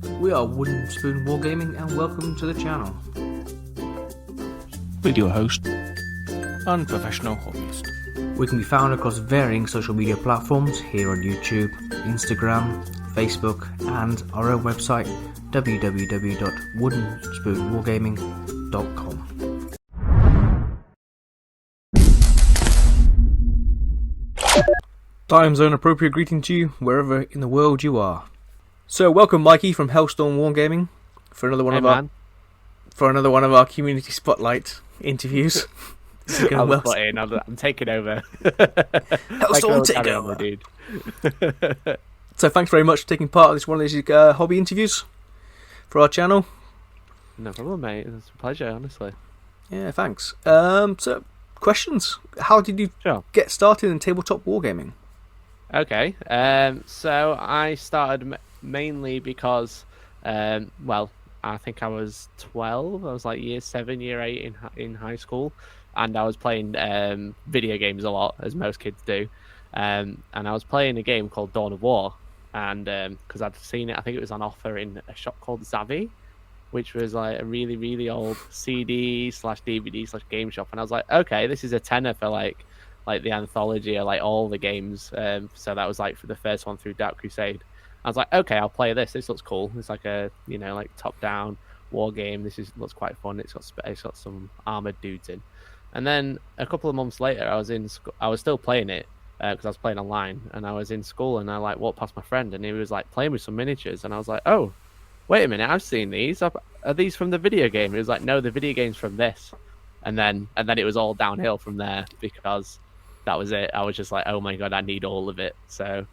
We are Wooden Spoon Wargaming and welcome to the channel. With your host, Unprofessional Hobbyist. We can be found across varying social media platforms here on YouTube, Instagram, Facebook and our own website www.woodenspoonwargaming.com. Time zone appropriate greeting to you wherever in the world you are. So welcome Mikey from Hellstorm Wargaming for another one of our community spotlight interviews. I'm taking over. Hellstorm takeover, dude. So thanks very much for taking part of this one of these hobby interviews for our channel. No problem, mate. It's a pleasure, honestly. Yeah, thanks. So questions. How did you get started in tabletop wargaming? Okay. So I started mainly because, I think I was 12. I was like year 7, year 8 in high school, and I was playing video games a lot, as most kids do. And I was playing a game called Dawn of War, and because I'd seen it, I think it was on offer in a shop called Zavvi, which was like a really, really old CD/DVD/game shop, and I was like, okay, this is a tenner for like the anthology or like all the games. So that was like for the first one through Dark Crusade. I was like, okay, I'll play this. This looks cool. It's like a like top-down war game. Looks quite fun. It's got some armored dudes in. And then a couple of months later, I was still playing it because I was playing online, and I was in school, and I like walked past my friend, and he was like playing with some miniatures, and I was like, oh, wait a minute, I've seen these. Are these from the video game? He was like, no, the video game's from this. And then it was all downhill from there because that was it. I was just like, oh my god, I need all of it. So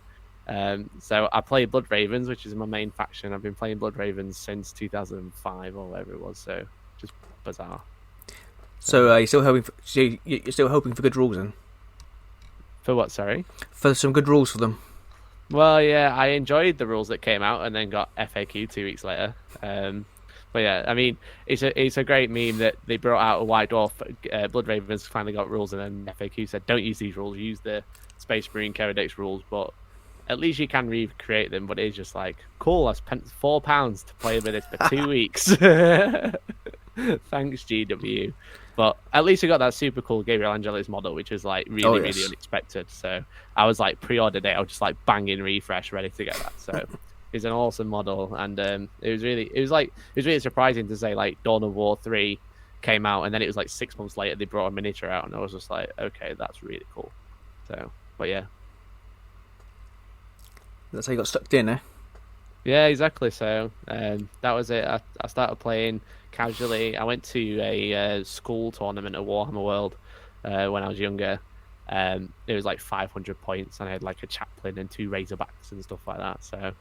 I played Blood Ravens, which is my main faction. I've been playing Blood Ravens since 2005 or whatever it was. So just bizarre. So you're still hoping for good rules then? For what? Sorry. For some good rules for them. Well, yeah, I enjoyed the rules that came out, and then got FAQ 2 weeks later. But yeah, I mean, it's a great meme that they brought out a White Dwarf. Blood Ravens finally got rules, and then FAQ said, "Don't use these rules. Use the Space Marine Codex rules." But at least you can recreate them. But it's just like, cool. I spent £4 to play with this for 2 weeks. Thanks, GW. But at least I got that super cool Gabriel Angelis model, which was like really unexpected. So I was like pre-ordered it. I was just like banging refresh, ready to get that. So. It's an awesome model, and it was really surprising to say like Dawn of War 3 came out, and then it was like 6 months later they brought a miniature out, and I was just like, okay, that's really cool. So, but yeah, that's how you got stuck in, eh? Yeah, exactly. So that was it. I started playing casually. I went to a school tournament at Warhammer World when I was younger. It was like 500 points, and I had like a chaplain and 2 Razorbacks and stuff like that. So.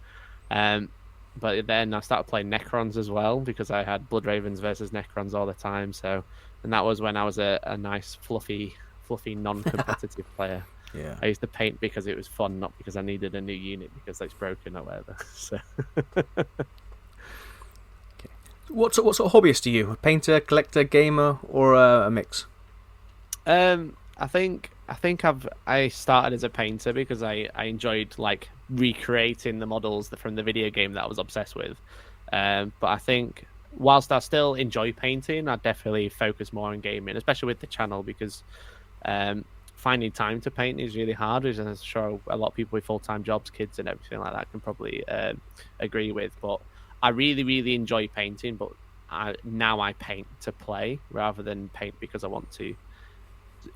But then I started playing Necrons as well, because I had Blood Ravens versus Necrons all the time. So, and that was when I was a nice fluffy non-competitive player. Yeah. I used to paint because it was fun, not because I needed a new unit because it's broken or whatever. So. Okay. What sort of hobbyist are you? A painter, collector, gamer, or a mix? I think I started as a painter because I enjoyed like recreating the models from the video game that I was obsessed with. But I think whilst I still enjoy painting, I definitely focus more on gaming, especially with the channel, because finding time to paint is really hard, as I'm sure a lot of people with full-time jobs, kids and everything like that can probably agree with. But I really, really enjoy painting, but now I paint to play rather than paint because I want to.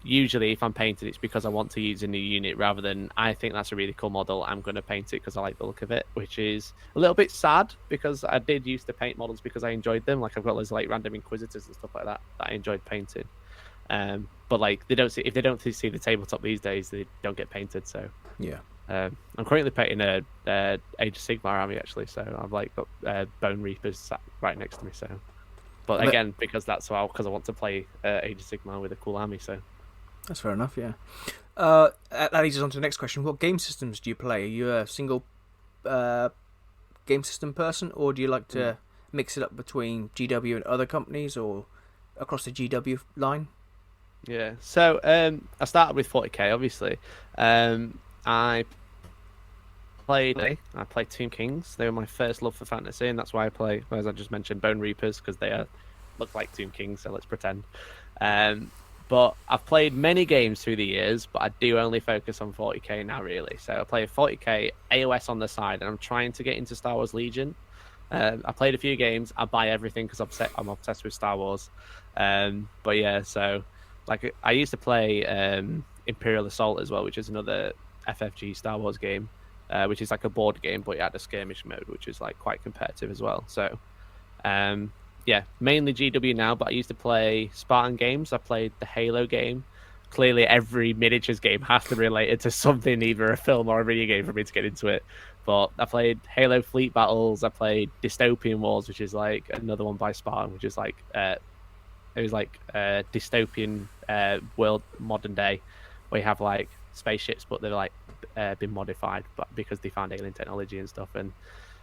Usually if I'm painting, it's because I want to use a new unit rather than I think that's a really cool model, I'm going to paint it because I like the look of it, which is a little bit sad because I did used to paint models because I enjoyed them. Like I've got those like random Inquisitors and stuff like that I enjoyed painting. But like if they don't see the tabletop these days, they don't get painted. So yeah. I'm currently painting a Age of Sigmar army actually, so I've like got Bone Reapers sat right next to me. So, but again, because I want to play Age of Sigmar with a cool army. So. That's fair enough, yeah. That leads us on to the next question. What game systems do you play? Are you a single game system person, or do you like to mix it up between GW and other companies, or across the GW line? Yeah, so I started with 40k, obviously. I I played Tomb Kings. They were my first love for fantasy, and that's why I play, as I just mentioned, Bone Reapers, because they look like Tomb Kings, so let's pretend. But I've played many games through the years, but I do only focus on 40k now, really. So I play 40k AOS on the side, and I'm trying to get into Star Wars Legion. I played a few games. I buy everything because I'm obsessed with Star Wars. But yeah, so like I used to play Imperial Assault as well, which is another FFG Star Wars game, which is like a board game, but it had a skirmish mode, which is like quite competitive as well. So yeah, mainly GW now, but I used to play Spartan games. I played the Halo game. Clearly, every miniatures game has to be related to something, either a film or a video game, for me to get into it. But I played Halo Fleet Battles. I played Dystopian Wars, which is like another one by Spartan, which is like it was like a dystopian world, modern day, where you have like spaceships, but they're like been modified, but because they found alien technology and stuff, and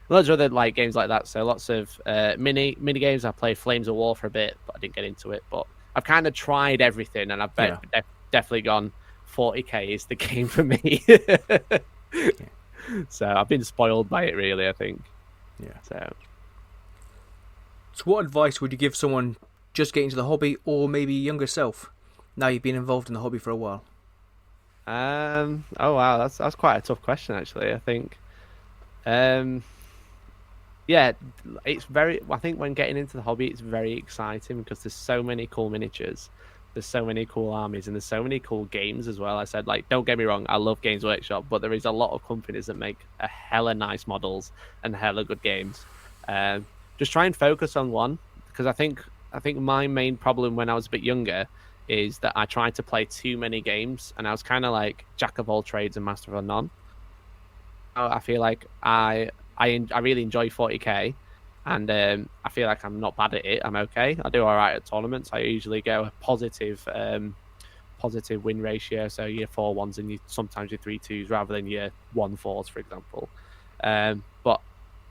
loads of other like games like that. So lots of mini games. I played Flames of War for a bit, but I didn't get into it. But I've kind of tried everything, and I've definitely gone 40k is the game for me. So I've been spoiled by it, really, I think. Yeah. So what advice would you give someone just getting into the hobby, or maybe younger self, now you've been involved in the hobby for a while? Oh wow, that's quite a tough question, actually. I think yeah, it's very. I think when getting into the hobby, it's very exciting because there's so many cool miniatures, there's so many cool armies, and there's so many cool games as well. I said, like, don't get me wrong, I love Games Workshop, but there is a lot of companies that make a hella nice models and hella good games. Just try and focus on one, because I think my main problem when I was a bit younger is that I tried to play too many games, and I was kind of like jack of all trades and master of none. I feel like I really enjoy 40k, and I feel like I'm not bad at it. I'm okay. I do all right at tournaments. I usually go a positive win ratio, so your 4-1s and sometimes your 3-2s rather than your 1-4s, for example. But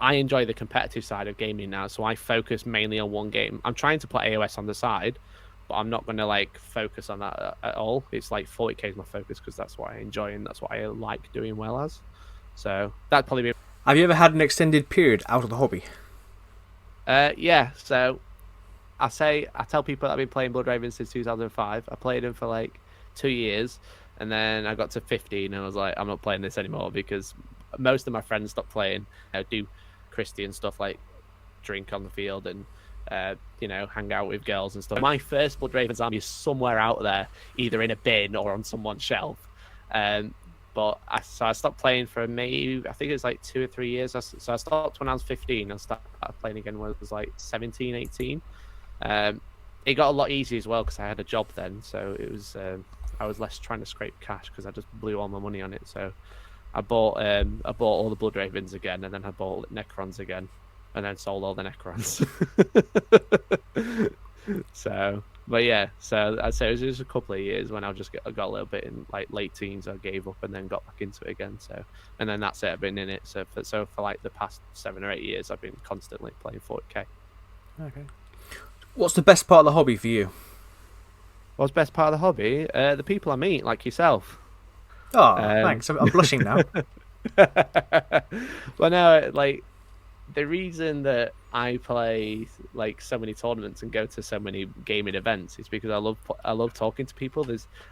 I enjoy the competitive side of gaming now, so I focus mainly on one game. I'm trying to put AOS on the side, but I'm not going to like focus on that at all. It's like 40k is my focus because that's what I enjoy and that's what I like doing well as. So that'd probably be. Have you ever had an extended period out of the hobby? Yeah. So I tell people that I've been playing Blood Ravens since 2005. I played them for like 2 years, and then I got to 15, and I was like, I'm not playing this anymore because most of my friends stopped playing. Do Christian stuff like drink on the field and hang out with girls and stuff. My first Blood Ravens army is somewhere out there, either in a bin or on someone's shelf. But I stopped playing for maybe, I think it was like 2 or 3 years. So I stopped when I was 15. I started playing again when I was like 17, 18. It got a lot easier as well because I had a job then. So it was I was less trying to scrape cash because I just blew all my money on it. So I bought all the Blood Ravens again, and then I bought Necrons again, and then sold all the Necrons. So. But yeah, so I'd say it was just a couple of years when I got a little bit in like late teens. I gave up and then got back into it again. So, and then that's it. I've been in it. So for like the past 7 or 8 years, I've been constantly playing 40k. Okay. What's the best part of the hobby for you? What's the best part of the hobby? The people I meet, like yourself. Oh, thanks. I'm blushing now. Well, no, like the reason that I play like so many tournaments and go to so many gaming events is because I love talking to people.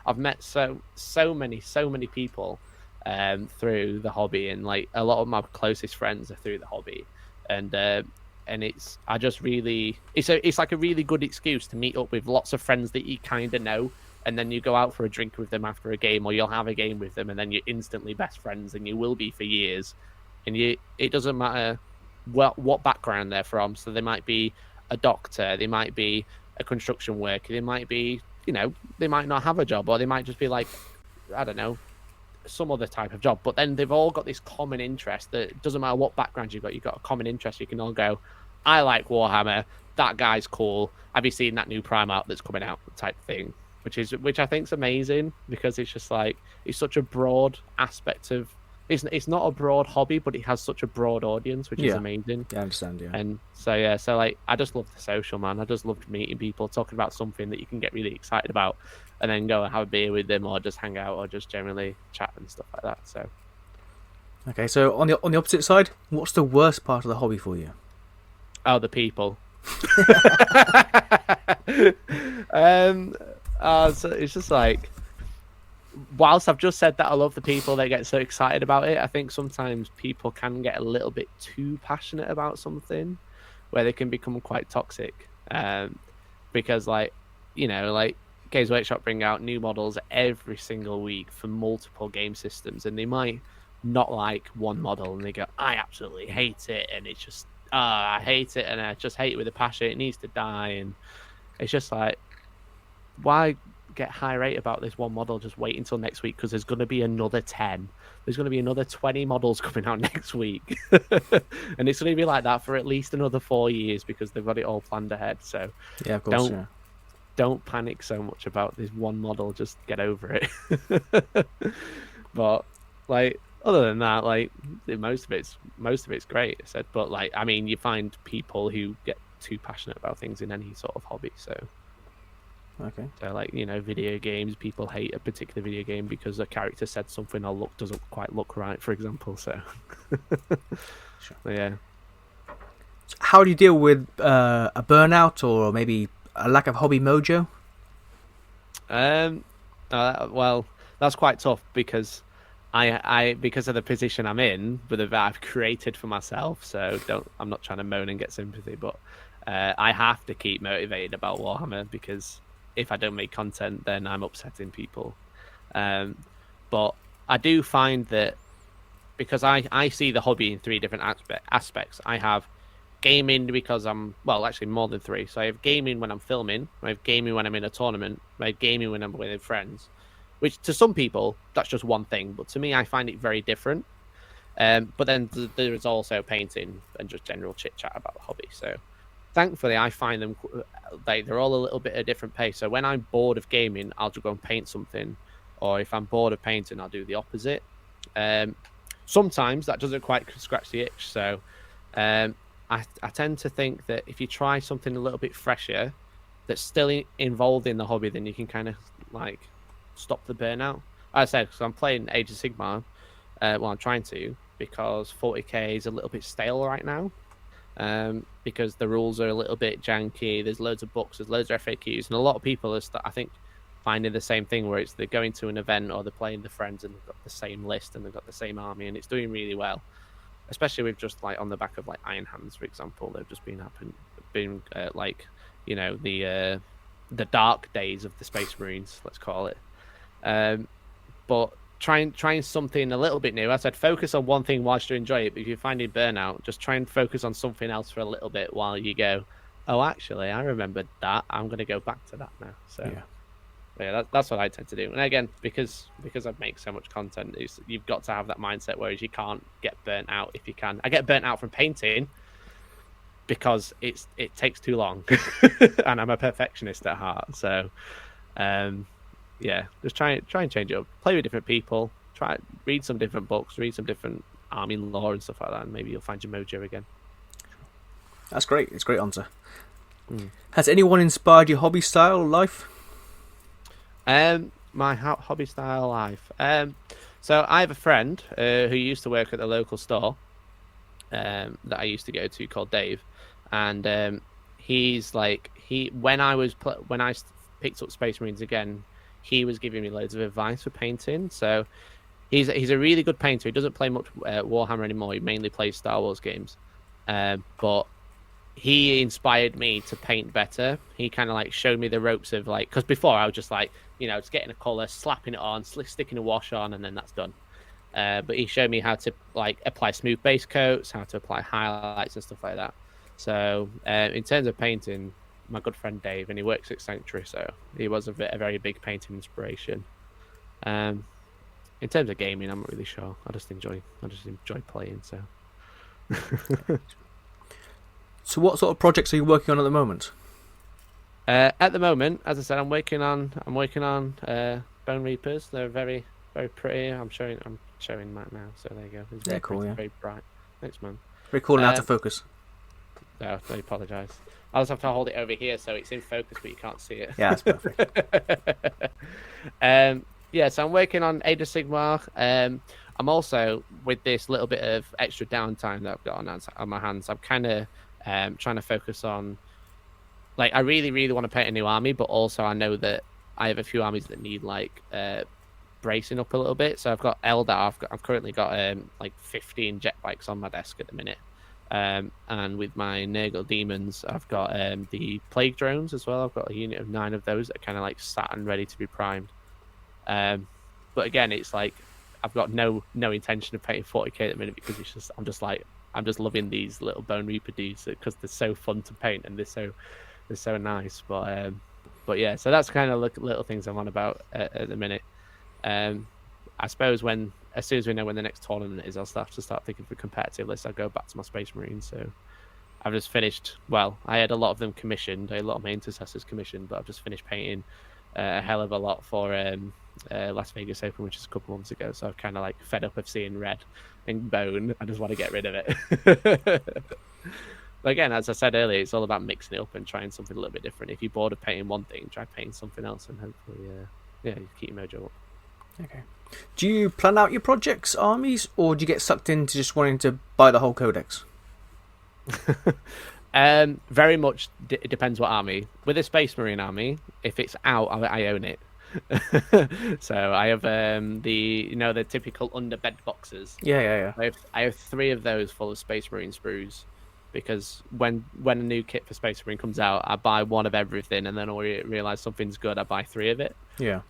I've met so many people through the hobby, and like a lot of my closest friends are through the hobby, and it's like a really good excuse to meet up with lots of friends that you kind of know, and then you go out for a drink with them after a game, or you'll have a game with them, and then you're instantly best friends, and you will be for years, and it doesn't matter what background they're from. So they might be a doctor, they might be a construction worker, they might be, they might not have a job, or they might just be like, I don't know, some other type of job. But then they've all got this common interest that it doesn't matter what background you've got a common interest. You can all go, I like Warhammer, that guy's cool, have you seen that new Primarch that's coming out, type thing, which I think's amazing, because it's just like, it's such a broad aspect of. It's not a broad hobby, but it has such a broad audience, which is amazing. Yeah, I understand, yeah. And so like, I just love the social, man. I just love meeting people, talking about something that you can get really excited about, and then go and have a beer with them, or just hang out, or just generally chat and stuff like that. So Okay, so on the opposite side, what's the worst part of the hobby for you? Oh, the people. So it's just like, whilst I've just said that I love the people, they get so excited about it. I think sometimes people can get a little bit too passionate about something, where they can become quite toxic. Because like Games Workshop bring out new models every single week for multiple game systems, and they might not like one model, and they go, "I absolutely hate it," and it's just, I hate it, and I just hate it with a passion. It needs to die, and it's just like, why get high rate about this one model? Just wait until next week, because there's going to be another 10. There's going to be another 20 models coming out next week, and it's going to be like that for at least another 4 years because they've got it all planned ahead. So Yeah, of course. don't panic so much about this one model. Just get over it. But like, other than that, like, most of it's great, I said. But like, I mean, you find people who get too passionate about things in any sort of hobby. So Okay. So like, video games, people hate a particular video game because a character said something or doesn't quite look right, for example. So Sure. Yeah. So how do you deal with a burnout or maybe a lack of hobby mojo? Well, that's quite tough because I because of the position I'm in, with that I've created for myself. So I'm not trying to moan and get sympathy, but I have to keep motivated about Warhammer, because if I don't make content, then I'm upsetting people. But I do find that, because I see the hobby in 3 different aspects. I have gaming because actually more than 3. So I have gaming when I'm filming, I have gaming when I'm in a tournament, I have gaming when I'm with friends, which to some people, that's just one thing. But to me, I find it very different. But then there is also painting and just general chit-chat about the hobby. So thankfully, I find them, they're all a little bit at a different pace. So when I'm bored of gaming, I'll just go and paint something. Or if I'm bored of painting, I'll do the opposite. Sometimes that doesn't quite scratch the itch. So I tend to think that if you try something a little bit fresher, that's still involved in the hobby, then you can kind of like stop the burnout. As I said, because I'm playing Age of Sigmar, I'm trying to, because 40k is a little bit stale right now. Because the rules are a little bit janky. There's loads of books, there's loads of FAQs, and a lot of people are, I think, finding the same thing, where it's they're going to an event or they're playing the friends and they've got the same list and they've got the same army, and it's doing really well. Especially with just like on the back of like Iron Hands, for example, they've just been the dark days of the Space Marines, let's call it. But trying something a little bit new. I said focus on one thing whilst you enjoy it, but if you're finding burnout, just try and focus on something else for a little bit while you go, oh, actually, I remembered that. I'm going to go back to that now. So yeah, that's what I tend to do. And again, because I make so much content, you've got to have that mindset, whereas you can't get burnt out if you can. I get burnt out from painting because it takes too long, and I'm a perfectionist at heart. So yeah, just try and change it up. Play with different people. Read some different books. Read some different army lore and stuff like that, and maybe you'll find your mojo again. That's great. It's a great answer. Has anyone inspired your hobby style life? My hobby style life. So I have a friend who used to work at the local store that I used to go to, called Dave, and he's like when I picked up Space Marines again, he was giving me loads of advice for painting. So he's a really good painter. He doesn't play much Warhammer anymore. He mainly plays Star Wars games, but he inspired me to paint better. He kind of like showed me the ropes of like, because before I was just like, just getting a colour, slapping it on, sticking a wash on, and then that's done. But he showed me how to like apply smooth base coats, how to apply highlights and stuff like that. So in terms of painting, my good friend Dave, and he works at Sanctuary, so he was a very big painting inspiration. In terms of gaming, I'm not really sure. I just enjoy playing. So. So what sort of projects are you working on at the moment? At the moment, as I said, I'm working on Bone Reapers. They're very, very pretty. I'm showing Matt now, so there you go. It's very cool, pretty, yeah. very bright. Thanks, man. Very cool and out of focus. No, I apologise. I'll just have to hold it over here so it's in focus, but you can't see it. Yeah, that's perfect. So I'm working on Age of Sigmar. I'm also, with this little bit of extra downtime that I've got on my hands, I'm kind of trying to focus on, like, I really, really want to paint a new army, but also I know that I have a few armies that need, like, bracing up a little bit. So I've got Eldar. I've currently got like 15 jet bikes on my desk at the minute. And with my Nurgle demons, I've got the plague drones as well. I've got a unit of 9 of those that are kind of like sat and ready to be primed. But again, it's like I've got no intention of painting 40k at the minute, because it's just I'm just loving these little Bone Reaper dudes because they're so fun to paint and they're so nice. But yeah, so that's kind of little things I'm on about at the minute. I suppose as soon as we know when the next tournament is, I'll start thinking for competitive lists. I'll go back to my Space Marines. So I've just finished. Well, I had a lot of them commissioned, a lot of my intercessors commissioned, but I've just finished painting a hell of a lot for Las Vegas Open, which is a couple months ago. So I've kind of like fed up of seeing red and bone. I just want to get rid of it. But again, as I said earlier, it's all about mixing it up and trying something a little bit different. If you're bored of painting one thing, try painting something else, and hopefully, you keep your mojo up. Okay. Do you plan out your projects, armies, or do you get sucked into just wanting to buy the whole codex? Very much it depends what army. With a Space Marine army, if it's out, I own it. So I have the typical underbed boxes. Yeah. I have 3 of those full of Space Marine sprues, because when a new kit for Space Marine comes out, I buy 1 of everything, and then I realize something's good, I buy 3 of it. Yeah.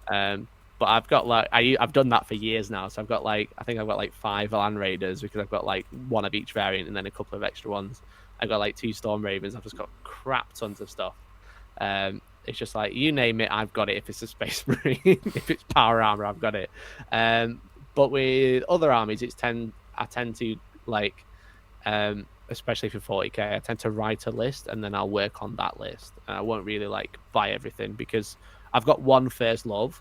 But I've got I've done that for years now. So I've got I think I've got 5 Land Raiders, because I've got 1 of each variant and then a couple of extra ones. I've got 2 Storm Ravens. I've just got crap tons of stuff. It's just you name it, I've got it. If it's a Space Marine, if it's power armor, I've got it. But with other armies, I tend to especially for 40k, I tend to write a list and then I'll work on that list. And I won't really buy everything, because I've got one first love.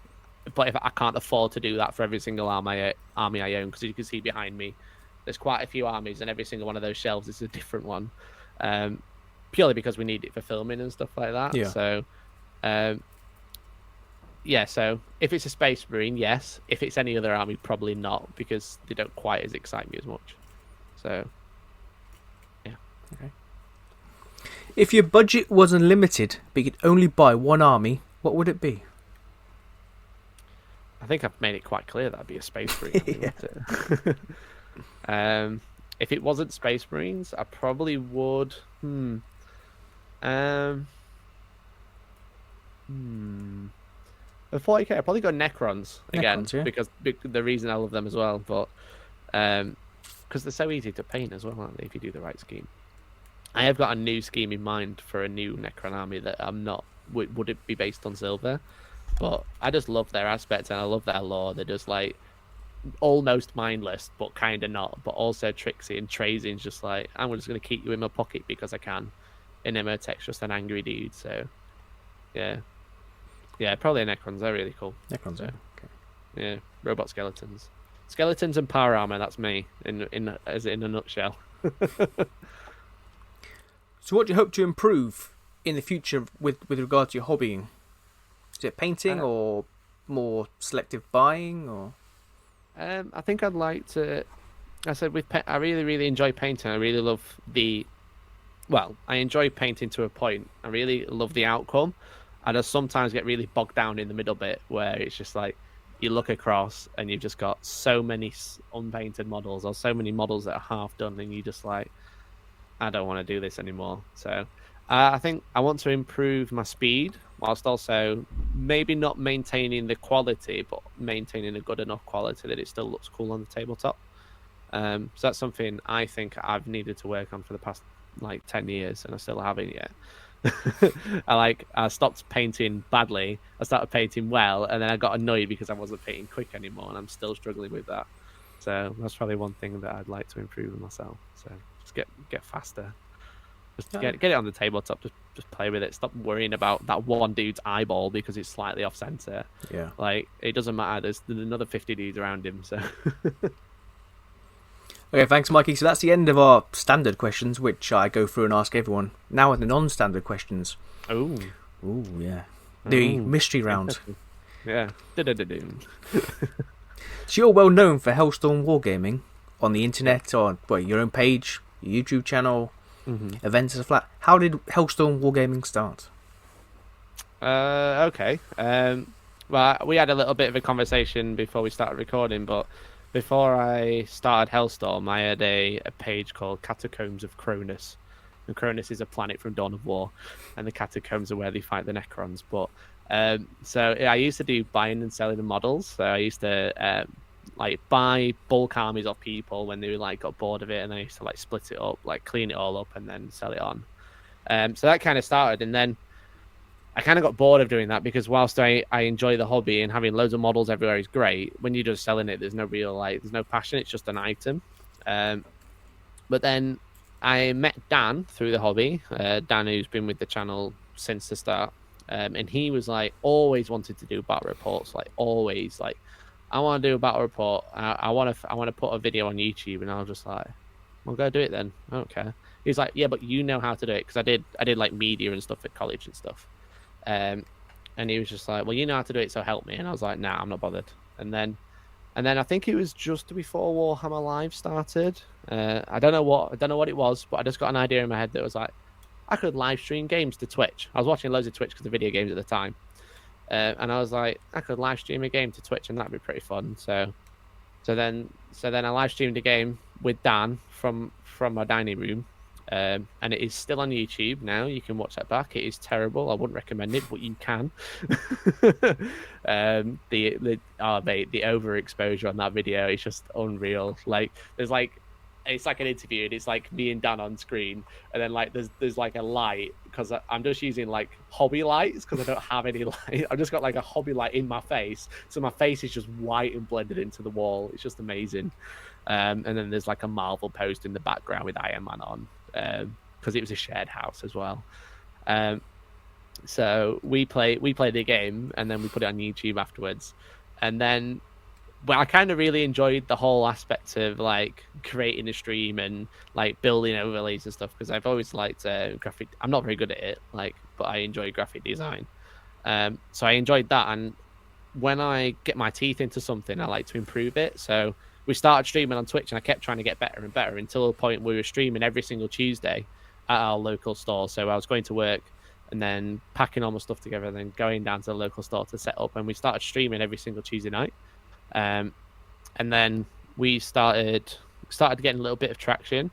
But if I can't afford to do that for every single army I own, because you can see behind me, there's quite a few armies, and every single one of those shelves is a different one, purely because we need it for filming and stuff like that. Yeah. So, so if it's a Space Marine, yes. If it's any other army, probably not, because they don't quite as excite me as much. So, yeah. Okay. If your budget was unlimited, but you could only buy one army, what would it be? I think I've made it quite clear that'd be a Space Marine. If it wasn't Space Marines, I probably would. For 40k, I'd probably go Necrons again, Necrons, yeah. because the reason I love them as well, but because they're so easy to paint as well, aren't they, if you do the right scheme. I have got a new scheme in mind for a new Necron army that I'm not. Would it be based on silver? But I just love their aspects, and I love their lore. They're just almost mindless, but kind of not, but also tricksy. And Trazin's just I'm just going to keep you in my pocket because I can. And Imhotep's just an angry dude. So, yeah, probably Necrons. They're really cool. Necrons, okay. Yeah, robot skeletons and power armor. That's me in a nutshell. So, what do you hope to improve in the future with regard to your hobbying? Is it painting or more selective buying, or? I think I'd like to. I said I really, really enjoy painting. I really love I enjoy painting to a point. I really love the outcome. I just sometimes get really bogged down in the middle bit, where it's just you look across and you've just got so many unpainted models, or so many models that are half done, and you just I don't want to do this anymore. So I think I want to improve my speed, whilst also maybe not maintaining the quality, but maintaining a good enough quality that it still looks cool on the tabletop. So that's something I think I've needed to work on for the past 10 years, and I still haven't yet. I stopped painting badly, I started painting well, and then I got annoyed because I wasn't painting quick anymore, and I'm still struggling with that. So that's probably one thing that I'd like to improve in myself. So just get faster. Just get it on the tabletop. Just play with it. Stop worrying about that one dude's eyeball because it's slightly off center. Yeah. It doesn't matter. There's another 50 dudes around him. So. Okay, thanks, Mikey. So that's the end of our standard questions, which I go through and ask everyone. Now with the non-standard questions. Oh. Ooh, yeah. The mystery round. Yeah. Da-da-da-doom. So you're well known for Hellstorm Wargaming on the internet, or your own page, your YouTube channel, events as a flat. How did Hellstorm Wargaming start? Okay. Well, we had a little bit of a conversation before we started recording, but before I started Hellstorm, I had a page called Catacombs of Cronus. And Cronus is a planet from Dawn of War, and the catacombs are where they fight the Necrons. But so I used to do buying and selling the models. So I used to like buy bulk armies of people when they like got bored of it, and I used to like split it up, like clean it all up, and then sell it on. So that kind of started, and then I kind of got bored of doing that because whilst I enjoy the hobby and having loads of models everywhere is great, when you're just selling it, there's no real there's no passion. It's just an item. But then I met Dan through the hobby. Dan, who's been with the channel since the start, and he was like always wanted to do battle reports, like always like I want to do a battle report. I want to put a video on YouTube, and I was just like, well, go do it then. I don't care. He's like, yeah, but you know how to do it because I did like media and stuff at college and stuff. And he was just like, well, you know how to do it, so help me. And I was like, nah, I'm not bothered. And then I think it was just before Warhammer Live started. I don't know what it was, but I just got an idea in my head that was like, I could live stream games to Twitch. I was watching loads of Twitch because of video games at the time. And I was like, I could live stream a game to Twitch, and that'd be pretty fun. So then I live streamed a game with Dan from my dining room. And it is still on YouTube now. You can watch that back. It is terrible. I wouldn't recommend it, but you can. The overexposure on that video is just unreal. Like it's like an interview, and it's like me and Dan on screen, and then like there's like a light because I'm just using like hobby lights because I don't have any light. I've just got like a hobby light in my face, so my face is just white and blended into the wall. It's just amazing. And then there's like a Marvel post in the background with Iron Man on. Because it was a shared house as well. So we played the game, and then we put it on YouTube afterwards. And then I kind of really enjoyed the whole aspect of like creating a stream and like building overlays and stuff, because I've always liked graphic. I'm not very good at it, but I enjoy graphic design. So I enjoyed that, and when I get my teeth into something, I like to improve it. So we started streaming on Twitch, and I kept trying to get better and better until the point where we were streaming every single Tuesday at our local store. So I was going to work and then packing all my stuff together and then going down to the local store to set up. And we started streaming every single Tuesday night. And then we started getting a little bit of traction.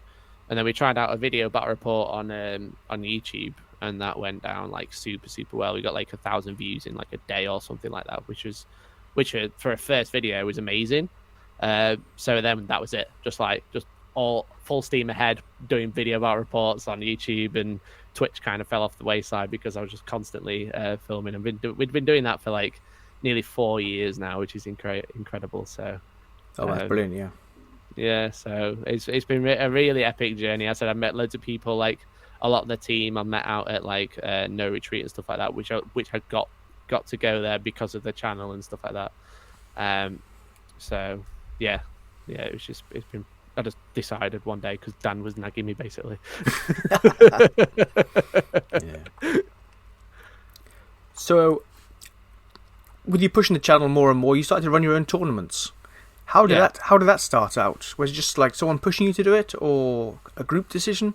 And then we tried out a video battle report on YouTube, and that went down like super, super well. We got like 1,000 views in like a day or something like that, which for a first video was amazing. So then that was it, just all full steam ahead doing video battle reports on YouTube, and Twitch kind of fell off the wayside because I was just constantly filming, and we'd been doing that for like nearly 4 years now, which is incredible. So that's brilliant. Yeah, so it's been a really epic journey. I said I met loads of people, like a lot of the team I met out at like No Retreat and stuff like that, which I got to go there because of the channel and stuff like that. So yeah, it's been. I just decided one day because Dan was nagging me basically. Yeah. So, with you pushing the channel more and more, you started to run your own tournaments. How did that start out? Was it just like someone pushing you to do it, or a group decision?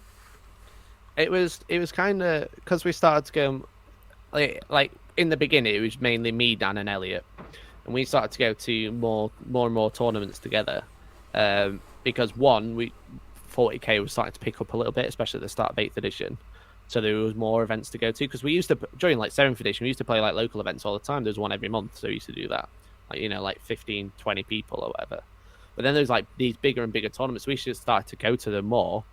It was kind of because we started to go like in the beginning. It was mainly me, Dan, and Elliot. And we started to go to more and more tournaments together, because 40k was starting to pick up a little bit, especially at the start of 8th edition. So there was more events to go to, because we used to, during like 7th edition, we used to play like local events all the time. There's one every month, so we used to do that, like 15, 20 people or whatever. But then there's like these bigger and bigger tournaments. We should start to go to them more.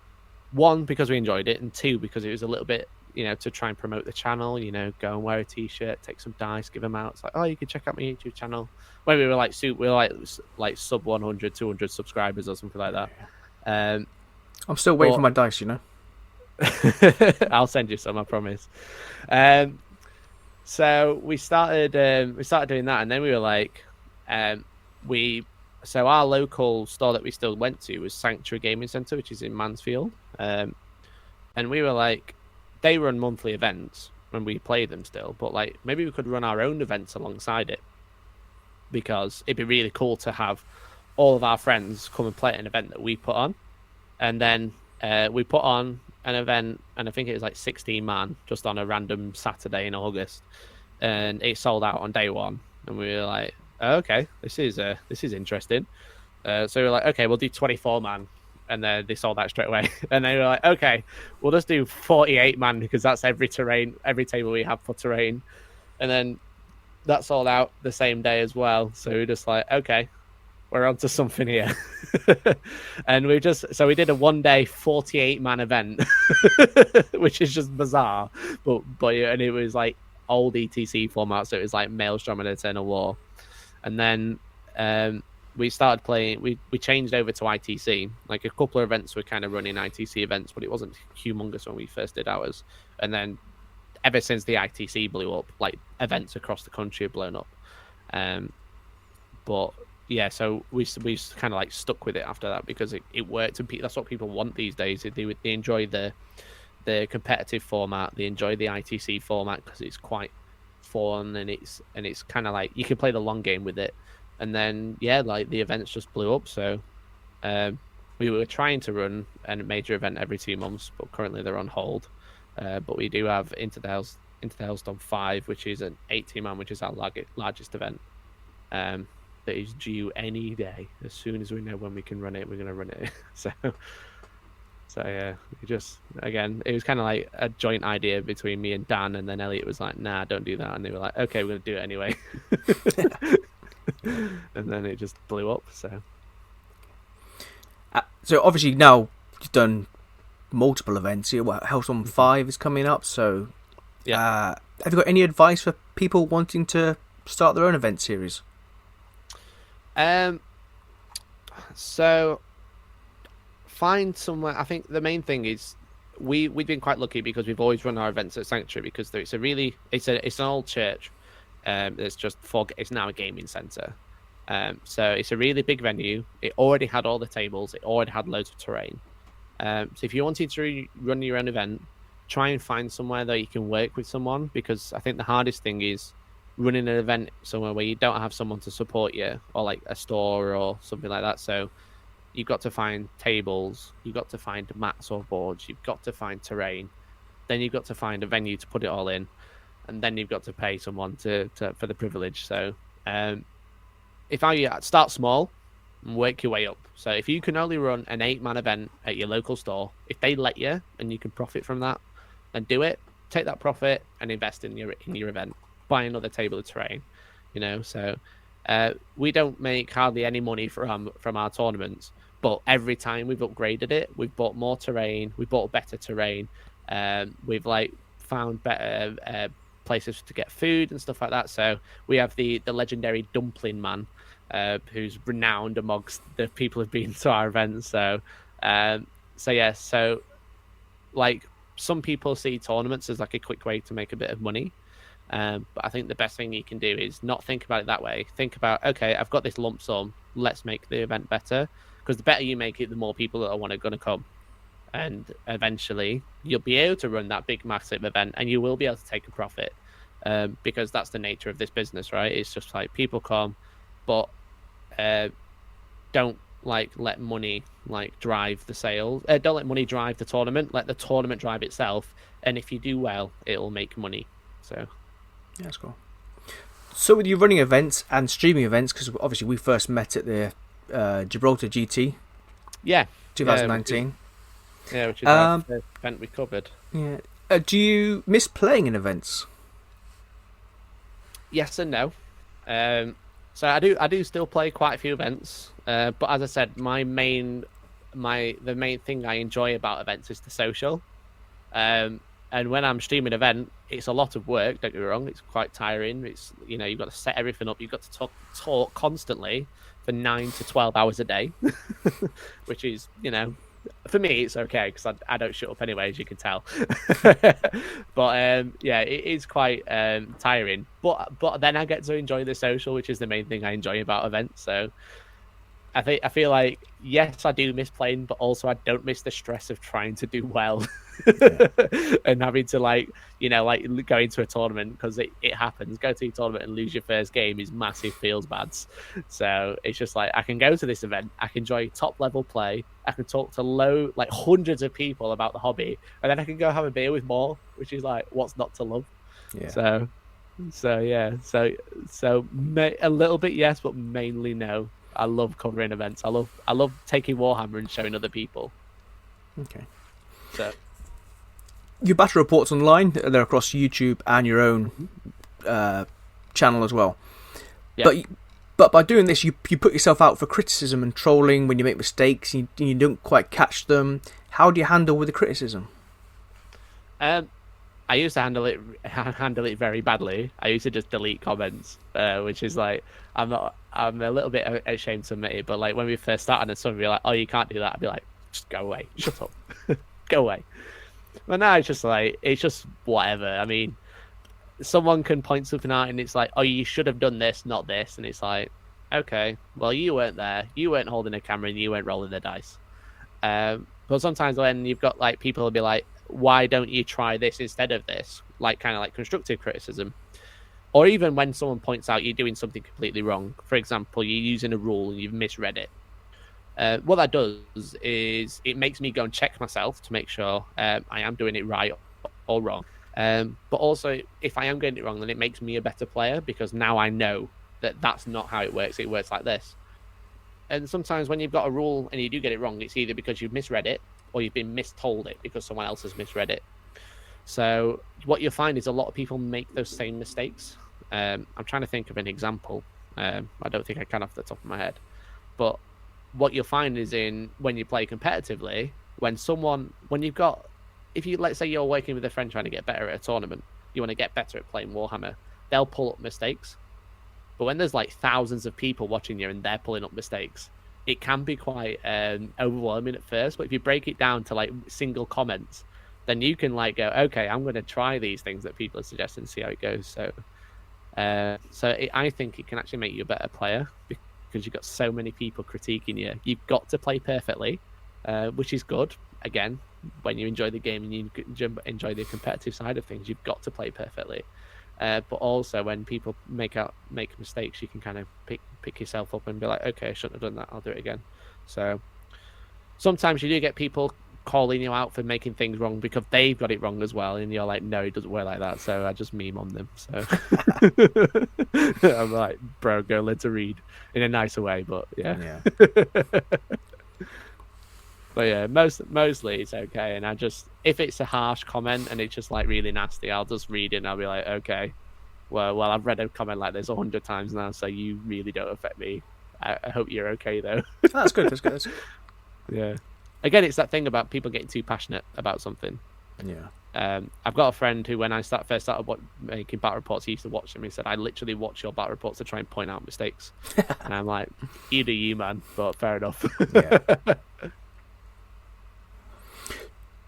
One, because we enjoyed it, and two, because it was a little bit, to try and promote the channel, go and wear a t-shirt, take some dice, give them out. It's like, oh, you can check out my YouTube channel. When we were like sub 100, 200 subscribers or something like that. I'm still waiting for my dice, I'll send you some, I promise. So we started doing that, and then we were like, so our local store that we still went to was Sanctuary Gaming Centre, which is in Mansfield. And we were like, they run monthly events and we play them still, but like maybe we could run our own events alongside it. because it'd be really cool to have all of our friends come and play at an event that we put on. And then we put on an event, and I think it was like 16 man just on a random Saturday in August, and it sold out on day one. And we were like, oh, okay, this is interesting. So we were like, okay, we'll do 24 man, and then they sold out straight away. And they were like, okay, we'll just do 48 man because that's every table we have for terrain. And then that sold out the same day as well. So we're just like, okay, we're onto something here. And we did a 1 day 48 man event, which is just bizarre. But and it was like old ETC format, so it was like Maelstrom and Eternal War. And then we started playing. We changed over to ITC. Like a couple of events were kind of running ITC events, but it wasn't humongous when we first did ours. And then ever since the ITC blew up, like events across the country have blown up. But yeah, so we kind of like stuck with it after that because it worked, and that's what people want these days. They enjoy the competitive format. They enjoy the ITC format because it's quite fun, and it's kind of like you can play the long game with it. And then yeah, like the events just blew up. So we were trying to run a major event every 2 months, but currently they're on hold. But we do have Into the Hellstorm 5, which is an 18 man, which is our largest event. That is due any day. As soon as we know when we can run it, we're going to run it. So yeah, it was kind of like a joint idea between me and Dan, and then Elliot was like, nah, don't do that. And they were like, okay, we're going to do it anyway. And then it just blew up. So obviously now you've done multiple events here. Hellstorm 5 is coming up, so yeah. Have you got any advice for people wanting to start their own event series? So find somewhere. I think the main thing is we've been quite lucky because we've always run our events at Sanctuary, because it's an old church. It's now a gaming center. So it's a really big venue. It already had all the tables. It already had loads of terrain. So if you wanted to run your own event, try and find somewhere that you can work with someone, because I think the hardest thing is running an event somewhere where you don't have someone to support you, or like a store or something like that. So you've got to find tables, you've got to find mats or boards, you've got to find terrain, then you've got to find a venue to put it all in, and then you've got to pay someone for the privilege. So if I start small and work your way up. So if you can only run an 8-man event at your local store, if they let you and you can profit from that, then do it. Take that profit and invest in your event. Buy another table of terrain, So we don't make hardly any money from our tournaments, but every time we've upgraded it, we've bought more terrain, we bought better terrain, we've like found better places to get food and stuff like that. So we have the legendary Dumpling Man, who's renowned amongst the people who've been to our events. So like some people see tournaments as like a quick way to make a bit of money. But I think the best thing you can do is not think about it that way. Think about, okay, I've got this lump sum, let's make the event better. Because the better you make it, the more people that are going to come. And eventually, you'll be able to run that big, massive event, and you will be able to take a profit. Because that's the nature of this business, right? It's just like people come, but don't like let money like drive the sales. Don't let money drive the tournament. Let the tournament drive itself. And if you do well, it'll make money. So. Yeah, that's cool. So with you running events and streaming events, because obviously we first met at the Gibraltar GT, 2019. Which is our first event we covered. Yeah. Do you miss playing in events? Yes and no. So I do still play quite a few events, but as I said, the main thing I enjoy about events is the social. And when I'm streaming an event, it's a lot of work, don't get me wrong. It's quite tiring. It's, you've got to set everything up. You've got to talk constantly for 9 to 12 hours a day, which is, for me, it's okay because I don't shut up anyway, as you can tell. But it is quite tiring. But then I get to enjoy the social, which is the main thing I enjoy about events. So I feel like, yes, I do miss playing, but also I don't miss the stress of trying to do well. and having to like go into a tournament, because it happens. Go to a tournament and lose your first game is massive, feels bad. So it's just like, I can go to this event, I can enjoy top level play, I can talk to hundreds of people about the hobby, and then I can go have a beer with more, which is like, what's not to love? Yeah. So yeah, so a little bit yes, but mainly no. I love covering events. I love taking Warhammer and showing other people. Okay. So your battle reports online, they're across YouTube and your own channel as well. Yeah. But by doing this, you put yourself out for criticism and trolling when you make mistakes. You don't quite catch them. How do you handle with the criticism? I used to handle it very badly. I used to just delete comments, which is like, I'm a little bit ashamed to admit it, but like when we first started and someone would be like, oh, you can't do that, I'd be like, just go away, shut up, go away. But now it's just whatever. I mean, someone can point something out and it's like, oh, you should have done this, not this, and it's like, okay, well, you weren't there, you weren't holding a camera, and you weren't rolling the dice. But sometimes when you've got like people will be like, why don't you try this instead of this? Like kind of like constructive criticism. Or even when someone points out you're doing something completely wrong. For example, you're using a rule and you've misread it. What that does is it makes me go and check myself to make sure I am doing it right or wrong. But also, if I am getting it wrong, then it makes me a better player, because now I know that that's not how it works. It works like this. And sometimes when you've got a rule and you do get it wrong, it's either because you've misread it or you've been mistold it because someone else has misread it. So what you'll find is a lot of people make those same mistakes. I'm trying to think of an example. I don't think I can off the top of my head. But what you'll find is when you play competitively, if you, let's say you're working with a friend trying to get better at a tournament, you want to get better at playing Warhammer, they'll pull up mistakes. But when there's like thousands of people watching you and they're pulling up mistakes, it can be quite overwhelming at first. But if you break it down to like single comments, then you can like go, okay, I'm going to try these things that people are suggesting and see how it goes. So I think it can actually make you a better player, because you've got so many people critiquing you. You've got to play perfectly, which is good. Again, when you enjoy the game and you enjoy the competitive side of things, you've got to play perfectly. But also when people make mistakes, you can kind of pick yourself up and be like, okay, I shouldn't have done that, I'll do it again. So sometimes you do get people calling you out for making things wrong because they've got it wrong as well, and you're like, no, it doesn't work like that. So I just meme on them. So I'm like, bro, go learn to read in a nicer way. But yeah. But yeah, mostly it's okay. And if it's a harsh comment and it's just like really nasty, I'll just read it and I'll be like, okay, well, I've read a comment like this 100 times now, so you really don't affect me. I hope you're okay though. That's good. That's good. Yeah. Again, it's that thing about people getting too passionate about something. Yeah. I've got a friend who, when I first started making battle reports, he used to watch them. He said, I literally watch your battle reports to try and point out mistakes. And I'm like, you do you, man, but fair enough. Yeah.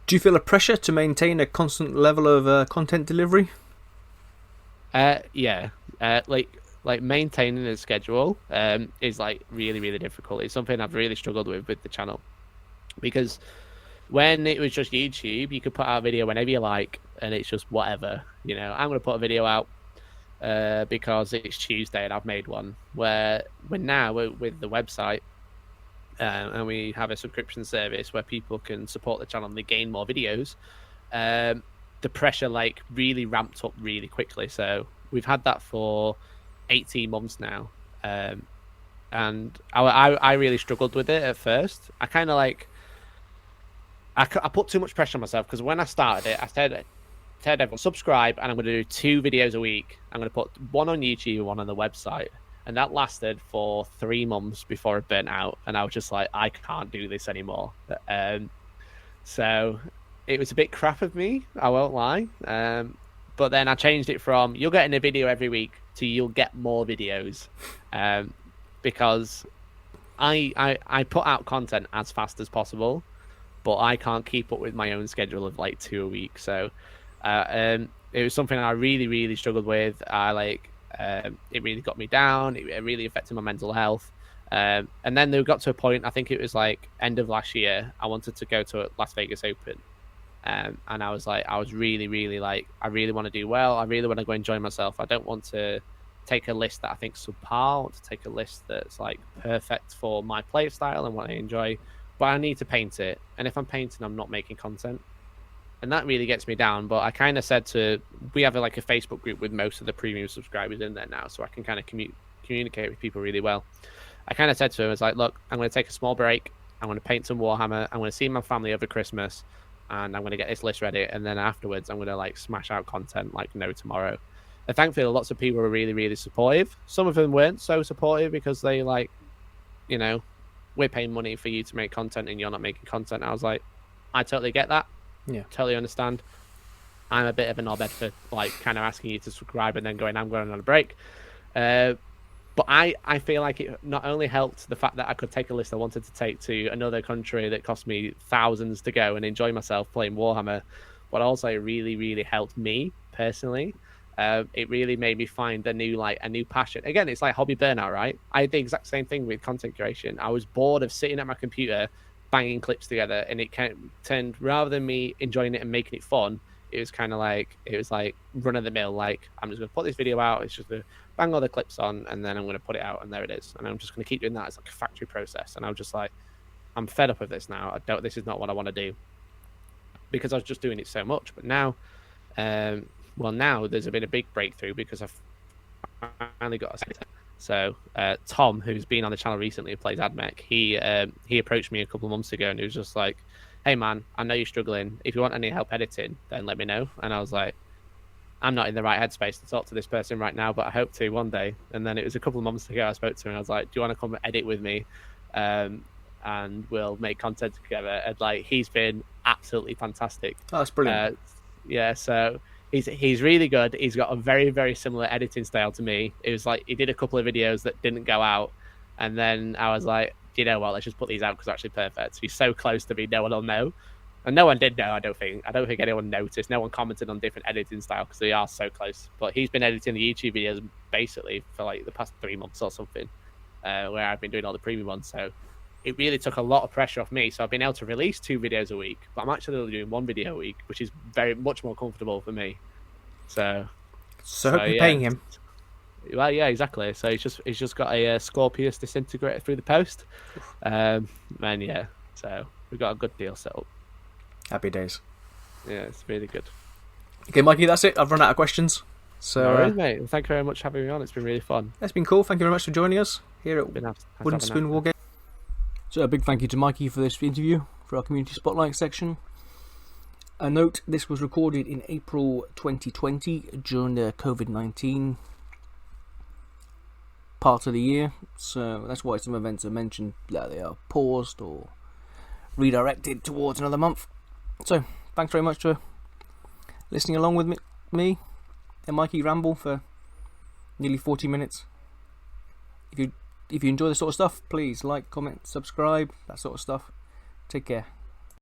Do you feel a pressure to maintain a constant level of content delivery? Yeah. Like maintaining a schedule is like really, really difficult. It's something I've really struggled with the channel, because when it was just YouTube, you could put out a video whenever you like, and it's just whatever. You know, I'm going to put a video out because it's Tuesday and I've made one. Where now with the website, and we have a subscription service where people can support the channel and they gain more videos, the pressure like really ramped up really quickly. So we've had that for 18 months now, and I really struggled with it at first. I kind of like I put too much pressure on myself, because when I started it, I said everyone, subscribe, and I'm going to do 2 videos a week. I'm going to put one on YouTube and one on the website. And that lasted for 3 months before it burnt out. And I was just like, I can't do this anymore. So it was a bit crap of me, I won't lie. But then I changed it from you're getting a video every week to you'll get more videos. Because I put out content as fast as possible, but I can't keep up with my own schedule of like 2 a week. So it was something I really, really struggled with. It really got me down. It really affected my mental health. And then they got to a point, I think it was like end of last year, I wanted to go to a Las Vegas Open. And I was like, I was really, really like, I really want to do well. I really want to go enjoy myself. I don't want to take a list that I think subpar. I want to take a list that's like perfect for my play style and what I enjoy. But I need to paint it. And if I'm painting, I'm not making content. And that really gets me down. But I kind of said we have like a Facebook group with most of the premium subscribers in there now, so I can kind of communicate with people really well. I kind of said to him, I was like, look, I'm going to take a small break. I'm going to paint some Warhammer. I'm going to see my family over Christmas, and I'm going to get this list ready. And then afterwards, I'm going to like smash out content like no tomorrow. And thankfully, lots of people were really, really supportive. Some of them weren't so supportive because they like, you know, we're paying money for you to make content and you're not making content. I was like, I totally get that. Yeah, totally understand. I'm a bit of a knobhead for like kind of asking you to subscribe and then going, I'm going on a break. But I feel like it not only helped the fact that I could take a list I wanted to take to another country that cost me thousands to go and enjoy myself playing Warhammer, but also it really, really helped me personally. It really made me find a new passion. Again, it's like hobby burnout, right? I did the exact same thing with content creation. I was bored of sitting at my computer banging clips together, and it kind of turned, rather than me enjoying it and making it fun, it was like run of the mill. Like, I'm just going to put this video out. It's just going to bang all the clips on, and then I'm going to put it out, and there it is. And I'm just going to keep doing that. It's like a factory process. And I was just like, I'm fed up of this now. This is not what I want to do, because I was just doing it so much. But now, now there's been a big breakthrough because I've finally got a sector. So Tom, who's been on the channel recently, who plays AdMech, he approached me a couple of months ago, and he was just like, hey man, I know you're struggling. If you want any help editing, then let me know. And I was like, I'm not in the right headspace to talk to this person right now, but I hope to one day. And then it was a couple of months ago I spoke to him, and I was like, do you want to come edit with me? And we'll make content together. And like, he's been absolutely fantastic. Oh, that's brilliant. Yeah, so he's really good. He's got a very, very similar editing style to me. It was like he did a couple of videos that didn't go out, and then I was like, you know what, let's just put these out because they're actually perfect. He's so close to me, no one will know. And no one did know, I don't think anyone noticed. No one commented on different editing style because they are so close. But he's been editing the YouTube videos basically for like the past 3 months or something, where I've been doing all the premium ones. So it really took a lot of pressure off me. So I've been able to release 2 videos a week, but I'm actually only doing 1 video a week, which is very much more comfortable for me. So hope you're paying him. Well, yeah, exactly. So he's just got a Scorpius disintegrator through the post, and yeah, so we got a good deal set up. Happy days. Yeah, it's really good. Okay, Mikey, that's it. I've run out of questions. So, all right, mate. Thank you very much for having me on. It's been really fun. That's been cool. Thank you very much for joining us here at Wooden Spoon Wargaming. So a big thank you to Mikey for this interview for our community spotlight section. A note: this was recorded in April 2020 during the COVID-19 part of the year, so that's why some events are mentioned that they are paused or redirected towards another month. So thanks very much for listening along with me and Mikey ramble for nearly 40 minutes. If you enjoy this sort of stuff, please like, comment, subscribe, that sort of stuff. Take care.